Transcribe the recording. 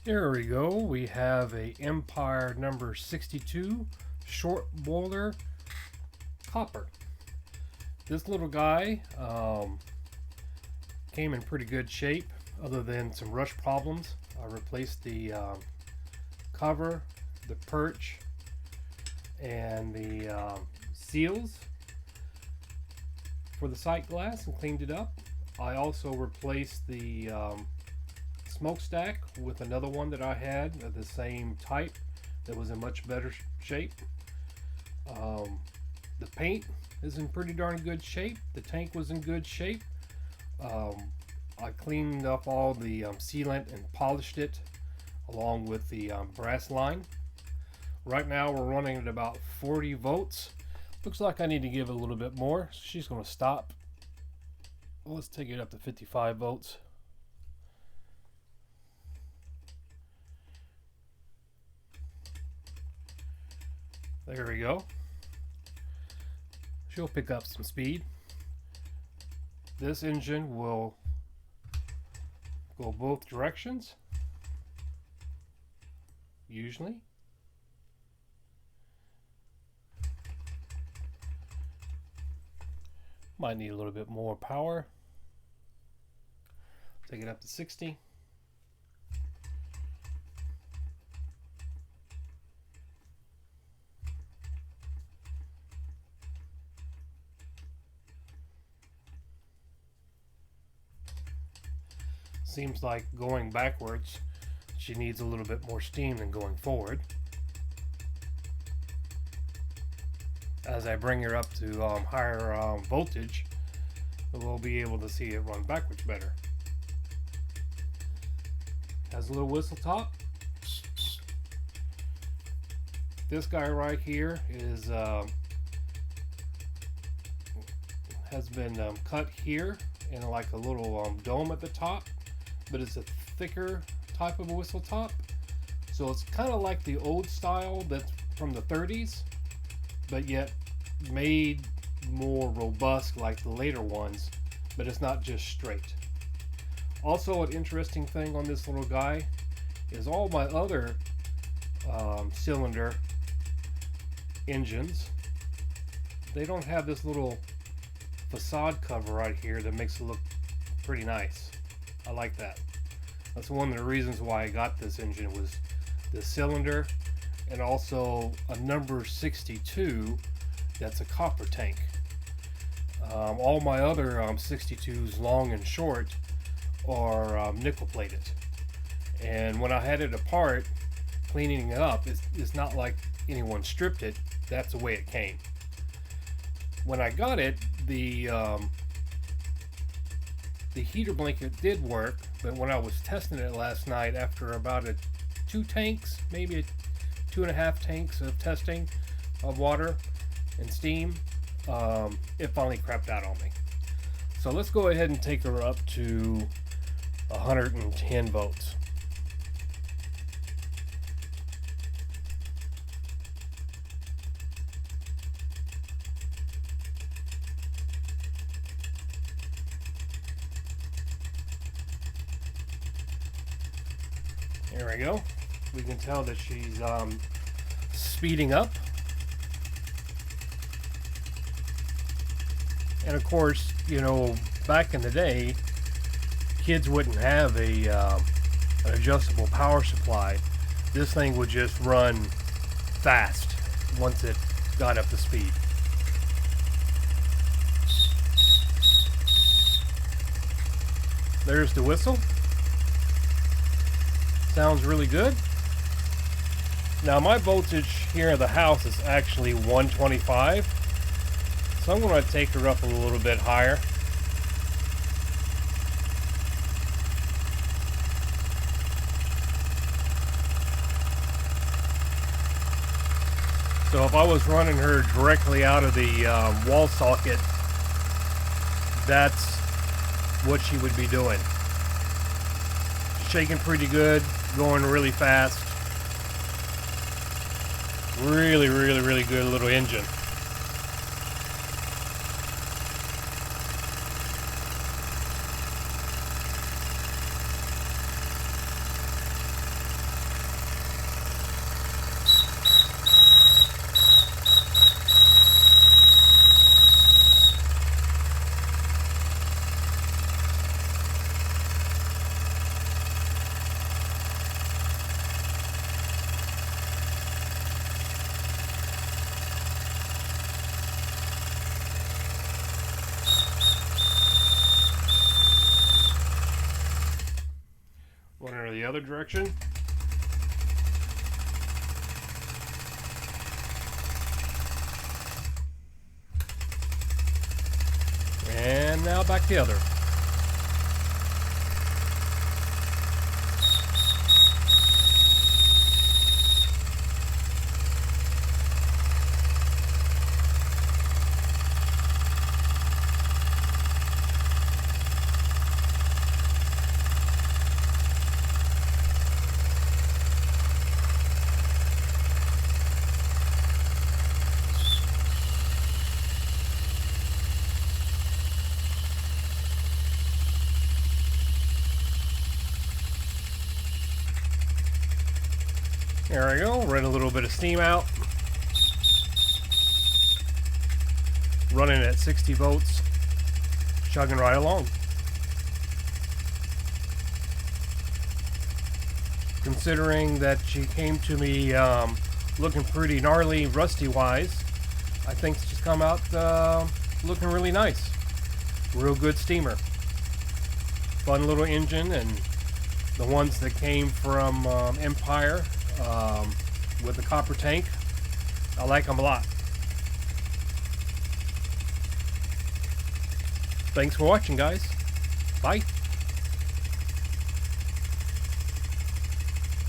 There we go. We have a Empire number 62 short boiler copper. This little guy came in pretty good shape other than some rust problems. I replaced the cover, the perch, and the seals for the sight glass and cleaned it up. I also replaced the smokestack with another one that I had of the same type that was in much better shape. The paint is in pretty darn good shape. The tank was in good shape. I cleaned up all the sealant and polished it along with the brass line. Right now we're running at about 40 volts. Looks like I need to give it a little bit more. She's going to stop. Well, let's take it up to 55 volts. There we go. She'll pick up some speed. This engine will go both directions, usually. Might need a little bit more power. Take it up to 60. Seems like going backwards, she needs a little bit more steam than going forward. As I bring her up to higher voltage, we'll be able to see it run backwards better. Has a little whistle top. This guy right here is has been cut here in like a little dome at the top, but it's a thicker type of a whistle top, so it's kind of like the old style that's from the 30s, but yet made more robust like the later ones, but it's not just straight. Also, an interesting thing on this little guy is all my other cylinder engines, they don't have this little facade cover right here that makes it look pretty nice. I like that. That's one of the reasons why I got this engine, was the cylinder and also a number 62 that's a copper tank. All my other 62s, long and short, are nickel plated, and when I had it apart cleaning it up, it's not like anyone stripped it. That's the way it came. When I got it, the heater blanket did work, but when I was testing it last night, after about two tanks, maybe 2.5 tanks of testing of water and steam, it finally crapped out on me. So let's go ahead and take her up to 110 volts. There we go. We can tell that she's speeding up. And of course, you know, back in the day, kids wouldn't have an adjustable power supply. This thing would just run fast once it got up to speed. There's the whistle. Sounds really good. Now my voltage here in the house is actually 125, so I'm going to take her up a little bit higher. So if I was running her directly out of the wall socket, that's what she would be doing. Shaking pretty good, going really fast. Really good little engine. Or the other direction. And now back the other. There we go, run a little bit of steam out. Running at 60 volts, chugging right along. Considering that she came to me looking pretty gnarly rusty wise, I think she's come out looking really nice. Real good steamer. Fun little engine, and the ones that came from Empire with the copper tank, I like them a lot. Thanks for watching, guys. Bye.